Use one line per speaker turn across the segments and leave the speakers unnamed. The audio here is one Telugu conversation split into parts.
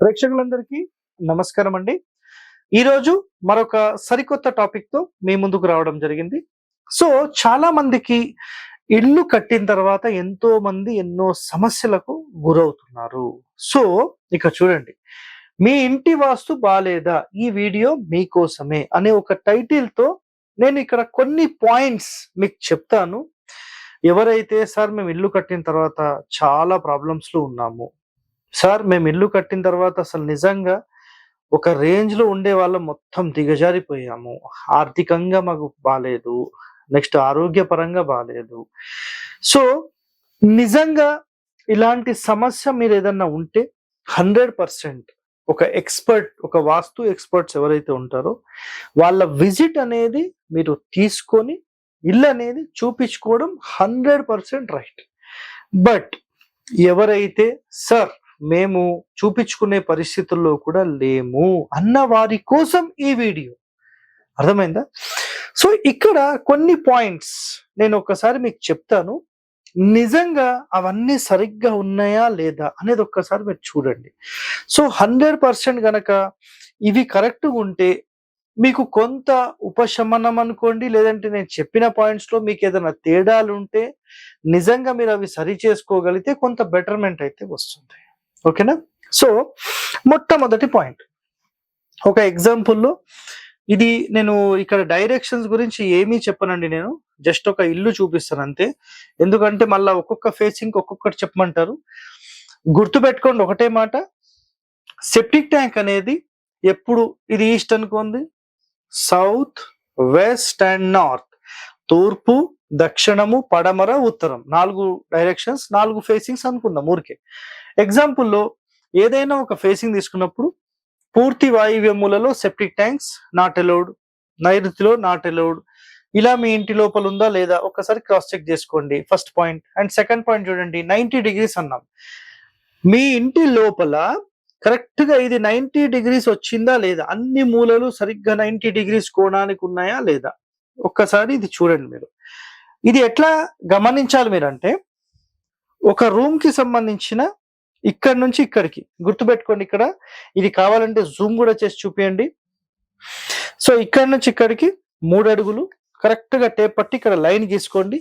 ప్రేక్షకులందరికీ నమస్కారం అండి. ఈరోజు మరొక సరికొత్త టాపిక్‌తో మీ ముందుకు రావడం జరిగింది. సో, చాలా మందికి ఇల్లు కట్టిన తర్వాత ఎంతో మంది ఎన్నో సమస్యలకు గురవుతున్నారు. సో, ఇక చూడండి. మీ ఇంటి వాస్తు బాలేదా? ఈ వీడియో మీకోసమే అనే ఒక టైటిల్‌తో నేను ఇక్కడ కొన్ని పాయింట్స్ మీకు చెప్తాను. ఎవరైతే సార్ మేము ఇల్లు కట్టిన తర్వాత చాలా ప్రాబ్లమ్స్‌లో ఉన్నాము. సార్ మేము ఇల్లు కట్టిన తర్వాత అసలు నిజంగా ఒక రేంజ్‌లో ఉండేవాళ్ళం మొత్తం దిగజారిపోయాము. ఆర్థికంగా మాకు బాలేదు. నెక్స్ట్ ఆరోగ్యపరంగా బాలేదు. సో, నిజంగా ఇలాంటి సమస్య మీరేదన్నా ఉంటే 100% ఒక ఎక్స్‌పర్ట్, ఒక వాస్తు ఎక్స్‌పర్ట్స్ ఎవరైతే ఉంటారో వాళ్ళ విజిట్ అనేది మీరు తీసుకొని ఇల్లనేది చూపించుకోవడం 100% రైట్. బట్ ఎవరైతే సార్ మేము చూపించుకునే పరిస్థితుల్లో కూడా లేము అన్న వారి కోసం ఈ వీడియో. అర్థమైందా? సో, ఇక్కడ కొన్ని పాయింట్స్ నేను ఒక్కసారి మీకు చెప్తాను. నిజంగా అవన్నీ సరిగ్గా ఉన్నాయా లేదా అనేది ఒక్కసారి మీరు చూడండి. సో, 100% గనక ఇవి కరెక్ట్‌గా ఉంటే మీకు కొంత ఉపశమనం అనుకోండి, లేదంటే నేను చెప్పిన పాయింట్స్‌లో మీకేదైనా తేడాలుంటే నిజంగా మీరు అవి సరి చేసుకోగలిగితే కొంత బెటర్‌మెంట్ అయితే వస్తుంది. ఓకేనా? సో, మొట్టమొదటి పాయింట్. ఒక ఎగ్జాంపుల్‌లో ఇది నేను ఇక్కడ డైరెక్షన్స్ గురించి ఏమీ చెప్పనండి నేను. జస్ట్ ఒక ఇల్లు చూపిస్తాను అంతే. ఎందుకంటే మళ్ళా ఒక్కొక్క ఫేసింగ్‌కి ఒక్కొక్కటి చెప్పమంటారు. గుర్తుపెట్టుకోండి ఒకటే మాట. సెప్టిక్ ట్యాంక్ అనేది ఎప్పుడు ఇది ఈస్ట్ అనుకోండి, సౌత్, వెస్ట్ అండ్ నార్త్. తూర్పు, దక్షిణము, పడమర, ఉత్తరం. 4 డైరెక్షన్స్, 4 ఫేసింగ్స్ అనుకుందాం ఊరికే. ఎగ్జాంపుల్‌లో ఏదైనా ఒక ఫేసింగ్ తీసుకున్నప్పుడు పూర్తి వాయువ్య మూలలో సెప్టిక్ ట్యాంక్స్ నాట్ అలౌడ్, నైరుతిలో నాట్ అలౌడ్. ఇలా మీ ఇంటి లోపల ఉందా లేదా ఒక్కసారి క్రాస్ చెక్ చేసుకోండి. First point. And second point చూడండి. 90 డిగ్రీస్ అన్నాం. మీ ఇంటి లోపల కరెక్ట్‌గా ఇది 90 డిగ్రీస్ వచ్చిందా లేదా? అన్ని మూలలు సరిగ్గా 90 డిగ్రీస్ కోణానికి ఉన్నాయా లేదా? ఒక్కసారి ఇది చూడండి మీరు. ఇది ఎట్లా గమనించాలి మీరంటే, ఒక రూమ్‌కి సంబంధించిన ఇక్కడి నుంచి ఇక్కడికి గుర్తుపెట్టుకోండి. ఇక్కడ ఇది కావాలంటే జూమ్ కూడా చేసి చూపియండి. సో, ఇక్కడి నుంచి ఇక్కడికి 3 అడుగులు కరెక్ట్‌గా టేప్ పట్టి ఇక్కడ లైన్ గీసుకోండి.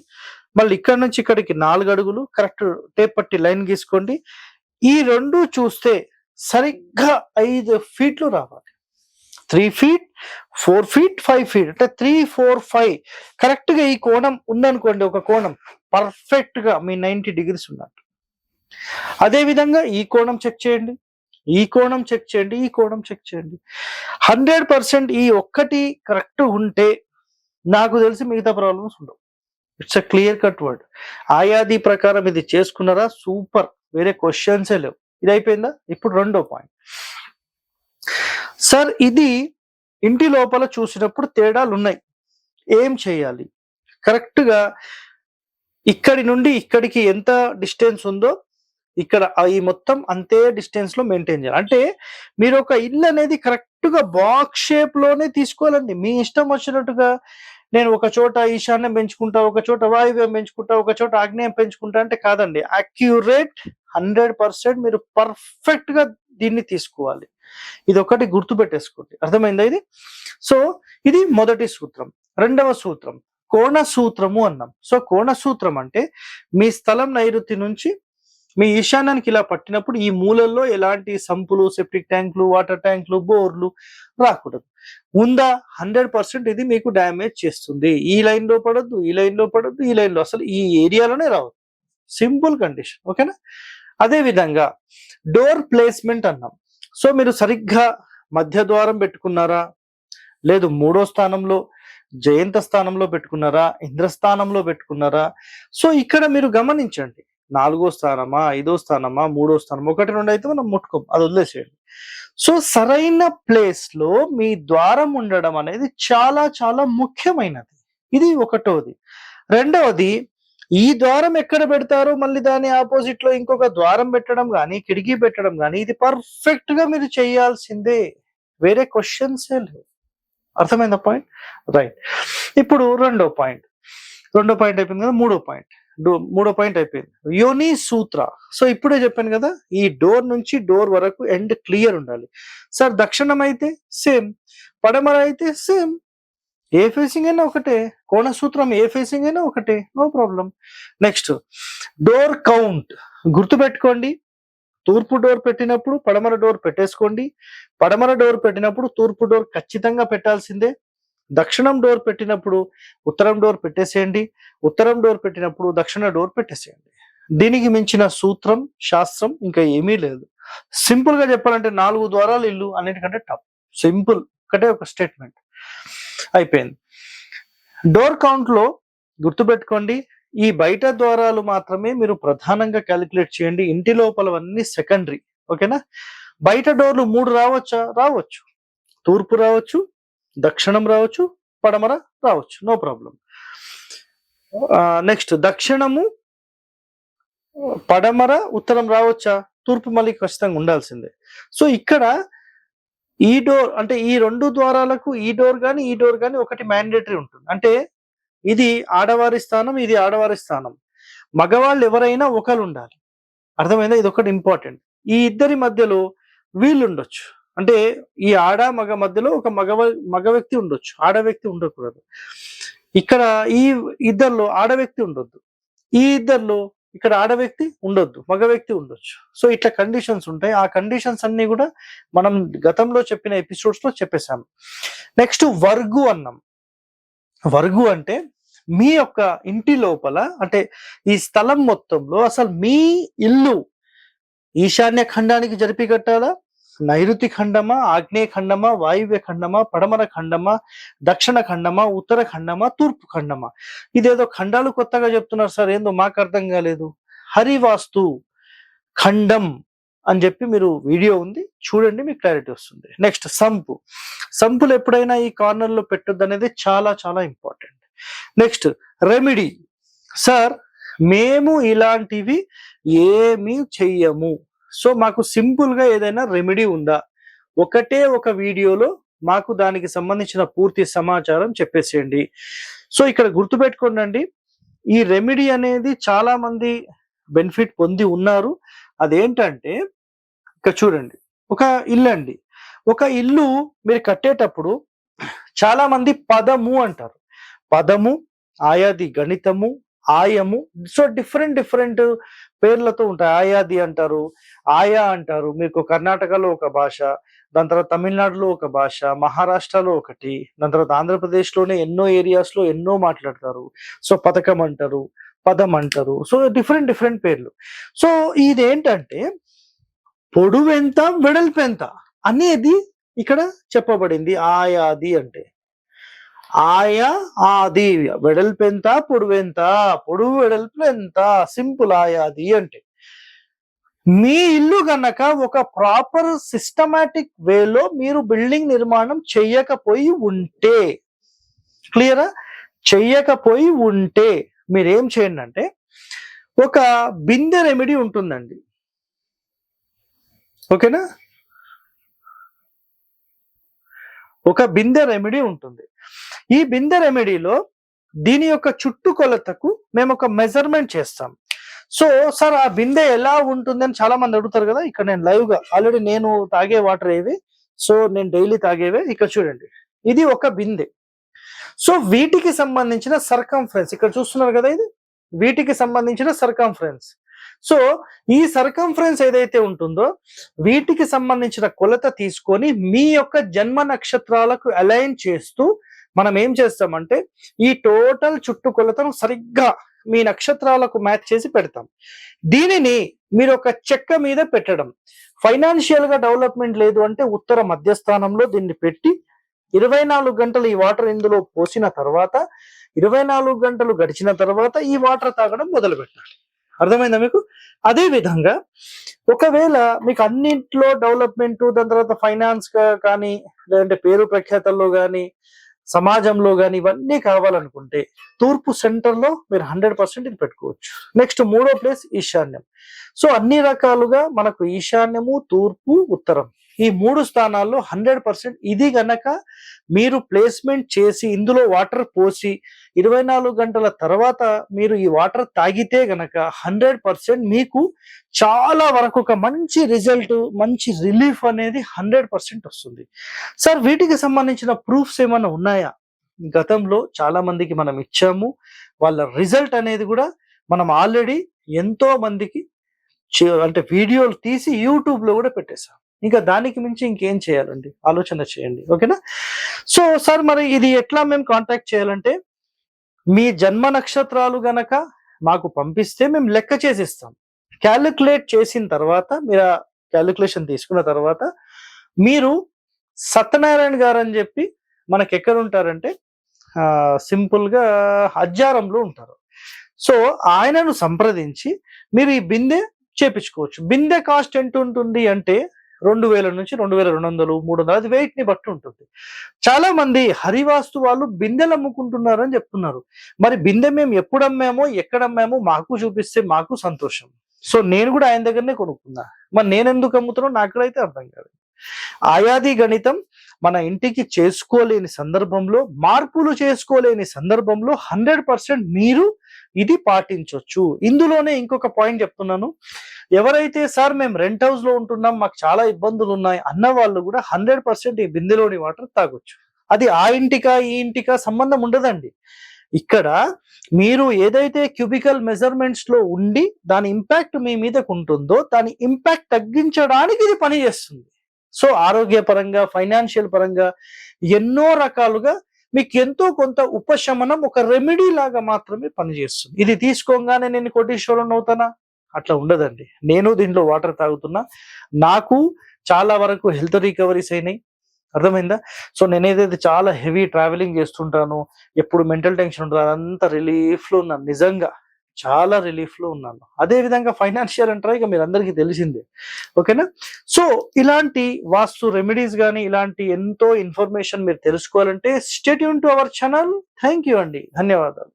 మళ్ళీ ఇక్కడి నుంచి ఇక్కడికి 4 అడుగులు కరెక్ట్ టేప్ పట్టి లైన్ గీసుకోండి. ఈ 2 చూస్తే సరిగ్గా 5 ఫీట్లు రావాలి. 3 ఫీట్, 4 ఫీట్, 5 ఫీట్ అంటే 3, 4, 5 కరెక్ట్‌గా ఈ కోణం ఉందనుకోండి. ఒక కోణం పర్ఫెక్ట్‌గా మీ 90 డిగ్రీస్ ఉన్నట్టు. అదే విధంగా ఈ కోణం చెక్ చేయండి. ఈ కోణం చెక్ చేయండి. ఈ కోణం చెక్ చేయండి. 100% ఈ ఒక్కటి కరెక్ట్ ఉంటే నాకు తెలిసి మిగతా ప్రాబ్లమ్స్ ఉండవు. It's a clear cut word. ఆయాది ప్రకారం ఇది చేసుకున్నారా? సూపర్. వేరే క్వశ్చన్సే లేవు. ఇది అయిపోయిందా? ఇప్పుడు రెండో పాయింట్. సార్ ఇది ఇంటి లోపల చూసినప్పుడు తేడాలు ఉన్నాయి. ఏం చేయాలి? కరెక్ట్‌గా ఇక్కడి నుండి ఇక్కడికి ఎంత డిస్టెన్స్ ఉందో ఇక్కడ ఈ మొత్తం అంతే డిస్టెన్స్‌లో మెయింటైన్ చేయాలి. అంటే మీరు ఒక ఇల్లు అనేది కరెక్ట్‌గా బాక్స్ షేప్‌లోనే తీసుకోవాలండి. మీ ఇష్టం వచ్చినట్టుగా నేను ఒక చోట ఈశాన్యం పెంచుకుంటా, ఒక చోట వాయువ్యం పెంచుకుంటా, ఒక చోట ఆగ్నేయం పెంచుకుంటా అంటే కాదండి. అక్యురేట్ 100% మీరు పర్ఫెక్ట్‌గా దీన్ని తీసుకోవాలి. ఇదొక్కటి గుర్తుపెట్టేసుకోండి. అర్థమైందా ఇది? సో, ఇది మొదటి సూత్రం. రెండవ సూత్రం కోణ సూత్రము అన్నాం. సో, కోణ సూత్రం అంటే మీ స్థలం నైరుతి నుంచి మీ ఈశాన్యానికి ఇలా పట్టినప్పుడు ఈ మూలల్లో ఎలాంటి సంపులు, సెప్టిక్ ట్యాంకులు, వాటర్ ట్యాంకులు, బోర్లు రాకూడదు. ఉందా? 100% ఇది మీకు డ్యామేజ్ చేస్తుంది. ఈ లైన్‌లో పడొద్దు, ఈ లైన్‌లో పడొద్దు, ఈ లైన్‌లో అసలు ఈ ఏరియాలోనే రావద్దు. Simple condition. ఓకేనా? అదే విధంగా డోర్ ప్లేస్‌మెంట్ అన్నాం. సో, మీరు సరిగ్గా మధ్య ద్వారం పెట్టుకున్నారా? లేదు మూడో స్థానంలో, జయంత స్థానంలో పెట్టుకున్నారా? ఇంద్రస్థానంలో పెట్టుకున్నారా? సో, ఇక్కడ మీరు గమనించండి. 4 స్థానమా? 5 స్థానమా? 3 స్థానమా? 1, 2 అయితే మనం ముట్టుకోం. అది వదిలేసేయండి. సో, సరైన ప్లేస్‌లో మీ ద్వారం ఉండడం అనేది చాలా చాలా ముఖ్యమైనది. ఇది ఒకటోది. రెండవది ఈ ద్వారం ఎక్కడ పెడతారో మళ్ళీ దాని ఆపోజిట్‌లో ఇంకొక ద్వారం పెట్టడం గాని, కిటికీ పెట్టడం గాని ఇది పర్ఫెక్ట్‌గా మీరు చేయాల్సిందే. వేరే క్వెషన్సే లేవు. అర్థమైందా పాయింట్? రైట్. ఇప్పుడు రెండో పాయింట్ అయిపోయింది కదా. మూడో పాయింట్. మూడో పాయింట్ అయిపోయింది. యోని సూత్ర. సో ఇప్పుడే చెప్పాను కదా, ఈ డోర్ నుంచి డోర్ వరకు ఎండ్ క్లియర్ ఉండాలి. సార్ దక్షిణం అయితే సేమ్, పడమర అయితే సేమ్, ఏ ఫేసింగ్ అయినా ఒకటే, కోణ సూత్రం ఏ ఫేసింగ్ అయినా ఒకటే, no problem. Next door count గుర్తుపెట్టుకోండి. తూర్పు డోర్ పెట్టినప్పుడు పడమర డోర్ పెట్టేసుకోండి, పడమర డోర్ పెట్టినప్పుడు తూర్పు డోర్ ఖచ్చితంగా పెట్టాల్సిందే, దక్షిణం డోర్ పెట్టినప్పుడు ఉత్తరం డోర్ పెట్టేసేయండి, ఉత్తరం డోర్ పెట్టినప్పుడు దక్షిణ డోర్ పెట్టేసేయండి. దీనికి మించిన సూత్రం శాస్త్రం ఇంకా ఏమీ లేదు. సింపుల్ గా చెప్పాలంటే 4 ద్వారాలు ఇల్లు అన్నిటికంటే టాప్. సింపుల్, ఒకటే ఒక స్టేట్మెంట్ అయిపోయింది. డోర్ కౌంట్ లో గుర్తుపెట్టుకోండి, ఈ బయట ద్వారాలు మాత్రమే మీరు ప్రధానంగా క్యాలిక్యులేట్ చేయండి, ఇంటి లోపలవన్నీ సెకండరీ. ఓకేనా? బయట డోర్లు 3 రావచ్చా? రావచ్చు. తూర్పు రావచ్చు, దక్షిణం రావచ్చు, పడమర రావచ్చు, నో ప్రాబ్లం. నెక్స్ట్ దక్షిణము, పడమర, ఉత్తరం రావచ్చా? తూర్పు మళ్ళీ ఖచ్చితంగా ఉండాల్సిందే. సో ఇక్కడ ఈ డోర్ అంటే ఈ 2 ద్వారాలకు ఈ డోర్ కానీ ఈ డోర్ కానీ ఒకటి మ్యాండేటరీ ఉంటుంది. అంటే ఇది ఆడవారి స్థానం, ఇది ఆడవారి స్థానం. మగవాళ్ళు ఎవరైనా ఒకరు ఉండాలి. అర్థమైందా? ఇది ఒకటి ఇంపార్టెంట్. ఈ ఇద్దరి మధ్యలో వీళ్ళు ఉండొచ్చు. అంటే ఈ ఆడ మగ మధ్యలో ఒక మగ వ్యక్తి ఉండొచ్చు, ఆడ వ్యక్తి ఉండకూడదు. ఇక్కడ ఈ ఇద్దరిలో ఆడ వ్యక్తి ఉండొద్దు, ఈ ఇద్దరిలో ఇక్కడ ఆడ వ్యక్తి ఉండొద్దు, మగ వ్యక్తి ఉండొచ్చు. సో ఇట్లా కండిషన్స్ ఉంటాయి. ఆ కండిషన్స్ అన్ని కూడా మనం గతంలో చెప్పిన ఎపిసోడ్స్ లో చెప్పేశాము. నెక్స్ట్ వర్గు అన్నాం. వర్గు అంటే మీ యొక్క ఇంటి లోపల, అంటే ఈ స్థలం మొత్తంలో అసలు మీ ఇల్లు ఈశాన్య ఖండానికి జరిపి కట్టాలా, నైరుతి ఖండమా, ఆగ్నేయ ఖండమా, వాయువ్య ఖండమా, పడమర ఖండమా, దక్షిణ ఖండమా, ఉత్తర ఖండమా, తూర్పు ఖండమా? ఇదేదో ఖండాలు కొత్తగా చెప్తున్నారు సార్, ఏందో మాకు అర్థం కాలేదు. హరివాస్తు ఖండం అని చెప్పి మీరు వీడియో ఉంది చూడండి, మీకు క్లారిటీ వస్తుంది. Next sump. సంపులు ఎప్పుడైనా ఈ కార్నర్ లో పెట్టొద్దు అనేది చాలా చాలా ఇంపార్టెంట్. Next remedy. సార్ మేము ఇలాంటివి ఏమీ చెయ్యము, సో మాకు సింపుల్ గా ఏదైనా రెమెడీ ఉందా? ఒకటే ఒక వీడియోలో మాకు దానికి సంబంధించిన పూర్తి సమాచారం చెప్పేసేయండి. సో ఇక్కడ గుర్తుపెట్టుకోండి, ఈ రెమెడీ అనేది చాలా మంది బెనిఫిట్ పొంది ఉన్నారు. అదేంటంటే ఇక్కడ చూడండి, ఒక ఇల్లు అండి, ఒక ఇల్లు మీరు కట్టేటప్పుడు చాలా మంది పదము అంటారు. పదము, ఆయాది గణితము, ఆయము, సో డిఫరెంట్ పేర్లతో ఉంటాయి. ఆయాది అంటారు, ఆయా అంటారు. మీకు కర్ణాటకలో ఒక భాష, దాని తర్వాత తమిళనాడులో ఒక భాష, మహారాష్ట్రలో ఒకటి, దాని తర్వాత ఆంధ్రప్రదేశ్లోనే ఎన్నో ఏరియాస్ లో ఎన్నో మాట్లాడతారు. సో పథకం అంటారు, పదం అంటారు, సో డిఫరెంట్ పేర్లు. సో ఇదేంటంటే పొడువెంత వెడల్పెంత అనేది ఇక్కడ చెప్పబడింది. ఆయాది అంటే ఆయా ఆది, వెడల్పెంత పొడువెంత, పొడువు వెడల్పు ఎంత, సింపుల్ ఆయాది అంటే. మీ ఇల్లు గనక ఒక ప్రాపర్ సిస్టమాటిక్ వేలో మీరు బిల్డింగ్ నిర్మాణం చెయ్యకపోయి ఉంటే, క్లియరా? చెయ్యకపోయి ఉంటే మీరేం చేయండి అంటే, ఒక బిందె రెమెడీ ఉంటుందండి. ఓకేనా? ఒక బిందె రెమెడీ ఉంటుంది. ఈ బిందె రెమెడీలో దీని యొక్క చుట్టుకొలతకు మేము ఒక మెజర్మెంట్ చేస్తాం. సో సార్ ఆ బిందె ఎలా ఉంటుందని చాలా మంది అడుగుతారు కదా. ఇక్కడ నేను లైవ్ గా ఆల్రెడీ నేను తాగే వాటర్ ఏవి, సో నేను డైలీ తాగేవే. ఇక్కడ చూడండి, ఇది ఒక బిందె. సో వీటికి సంబంధించిన సర్కంఫరెన్స్ ఇక్కడ చూస్తున్నారు కదా, ఇది వీటికి సంబంధించిన సర్కంఫరెన్స్. సో ఈ సర్కంఫరెన్స్ ఏదైతే ఉంటుందో వీటికి సంబంధించిన కొలత తీసుకొని మీ యొక్క జన్మ నక్షత్రాలకు అలైన్ చేస్తూ మనం ఏం చేస్తామంటే ఈ టోటల్ చుట్టుకొలతను సరిగ్గా మీ నక్షత్రాలకు మ్యాచ్ చేసి పెడతాం. దీనిని మీరు ఒక చెక్క మీద పెట్టడం. ఫైనాన్షియల్ గా డెవలప్మెంట్ లేదు అంటే ఉత్తర మధ్యస్థానంలో దీన్ని పెట్టి 24 గంటలు ఈ వాటర్ ఇందులో పోసిన తర్వాత 24 గంటలు గడిచిన తర్వాత ఈ వాటర్ తాగడం మొదలు పెట్టాలి. అర్థమైందా మీకు? అదే విధంగా ఒకవేళ మీకు అన్నింటిలో డెవలప్మెంట్, దాని తర్వాత ఫైనాన్స్ కానీ లేదంటే పేరు ప్రఖ్యాతల్లో కానీ సమాజంలో కానీ ఇవన్నీ కావాలనుకుంటే తూర్పు సెంటర్ లో మీరు 100% ఇది పెట్టుకోవచ్చు. నెక్స్ట్ మూడో ప్లేస్ ఈశాన్యం. సో అన్ని రకాలుగా మనకు ఈశాన్యము, తూర్పు, ఉత్తరం ఈ 3 స్థానాల్లో 100% ఇది గనక మీరు ప్లేస్‌మెంట్ చేసి ఇందులో వాటర్ పోసి 24 గంటల తర్వాత మీరు ఈ వాటర్ తాగితే గనక 100% మీకు చాలా వరకు ఒక మంచి రిజల్ట్, మంచి రిలీఫ్ అనేది 100% వస్తుంది. సార్ వీటికి సంబంధించిన ప్రూఫ్స్ ఏమన్నా ఉన్నాయా? గతంలో చాలా మందికి మనం ఇచ్చాము. వాళ్ళ రిజల్ట్ అనేది గూడా మనం ఆల్రెడీ ఎంతో మందికి అంటే వీడియోలు తీసి యూట్యూబ్‌లో గూడా పెట్టేసాం. ఇంకా దానికి మించి ఇంకేం చేయాలండి? ఆలోచన చేయండి. ఓకేనా? సో, సార్ మరి ఇది ఎట్లా మేము కాంటాక్ట్ చేయాలంటే, మీ జన్మ నక్షత్రాలు గనక మాకు పంపిస్తే మేము లెక్క చేసిస్తాం. కాలిక్యులేట్ చేసిన తర్వాత మీరు ఆ కాలిక్యులేషన్ తీసుకున్న తర్వాత మీరు సత్యనారాయణ గారని జెప్పి మనకెక్కడుంటారంటే సింపుల్‌గా హజ్జారంలో ఉంటారు. సో, ఆయనను సంప్రదించి మీరు ఈ బిందె చేపించుకోవచ్చు. బిందె కాస్ట్ ఎంతుంటుంది అంటే 2000 నుంచి 2200, 300 అది వెయిట్‌ని బట్టి ఉంటుంది. చాలా మంది హరివాస్తు వాళ్ళు బిందెలు అమ్ముకుంటున్నారని చెప్తున్నారు. మరి బిందె మేము ఎప్పుడు అమ్మామో, ఎక్కడ అమ్మామో మాకు చూపిస్తే మాకు సంతోషం. సో, నేను కూడా ఆయన దగ్గరనే కొనుక్కున్నా. మరి నేనెందుకు అమ్ముతున్నానో నాకు కూడా అయితే అర్థం కాదు. ఆయాది గణితం మన ఇంటికి చేసుకోలేని సందర్భంలో, మార్పులు చేసుకోలేని సందర్భంలో 100% మీరు ఇది పాటించొచ్చు. ఇందులోనే ఇంకొక పాయింట్ చెప్తున్నాను. ఎవరైతే సార్ మేము రెంట్ హౌస్‌లో ఉంటున్నాం, మాకు చాలా ఇబ్బందులున్నాయి అన్న వాళ్ళు కూడా 100% ఈ బిందెలోని వాటర్ తాగొచ్చు. అది ఆ ఇంటికా, ఈ ఇంటికా సంబంధం ఉండదండి. ఇక్కడ మీరు ఏదైతే క్యూబికల్ మెజర్‌మెంట్స్‌లో ఉండి దాని ఇంపాక్ట్ మీ మీదకుంటుందో, దాని ఇంపాక్ట్ తగ్గించడానికి ఇది పనిచేస్తుంది. సో, ఆరోగ్యపరంగా, ఫైనాన్షియల్ పరంగా ఎన్నో రకాలుగా మీకు ఎంతో కొంత ఉపశమనం ఒక రెమెడీ లాగా మాత్రమే పనిచేస్తుంది. ఇది తీసుకోగానే నేను కోటీశ్వరుడిని అవుతానా? అట్లా ఉండదండి. నేను దీంట్లో వాటర్ తాగుతున్నా. నాకు చాలా వరకు హెల్త్ రికవరీస్ అయినాయి. అర్థమైందా? సో, నేనేదైతే చాలా హెవీ ట్రావెలింగ్ చేస్తుంటానో, ఎప్పుడు మెంటల్ టెన్షన్ ఉంటదో అదంతా రిలీఫ్‌లో ఉన్నాను. నిజంగా చాలా రిలీఫ్‌లో ఉన్నాను. అదే విధంగా ఫైనాన్షియల్ అంటారా ఇక మీరందరికీ తెలిసిందే. ఓకేనా? సో, ఇలాంటి వాస్తు రెమెడీస్ గాని, ఇలాంటి ఎంతో ఇన్ఫర్మేషన్ మీరు తెలుసుకోవాలంటే stay tune to our channel. Thank you అండి. ధన్యవాదాలు.